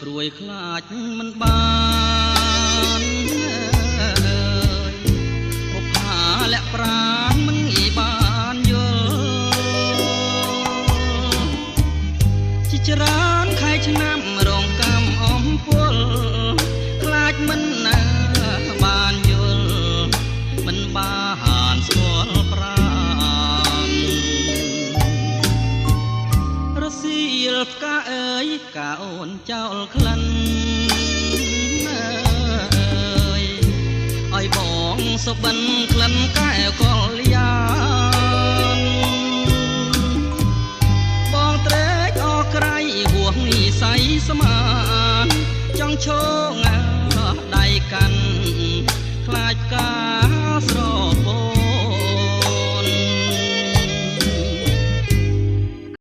ព្រួយខ្លាចមិនបានបុប្ផាលាក់ប្រាណមិនងាយបានយល់ជាច្រើនខែឆ្នាំរងកម្មអំពលខ្លាចមិនណាបានយល់មិនបានស្គាល់ប្រាណរសៀលផ្កាអើយកាអូនចោលក្លិនឲ្យបងសុបិនក្លិនកែវកលយានបងត្រេកអរក្រៃហួសនិស័យស្មានចង់ឈោង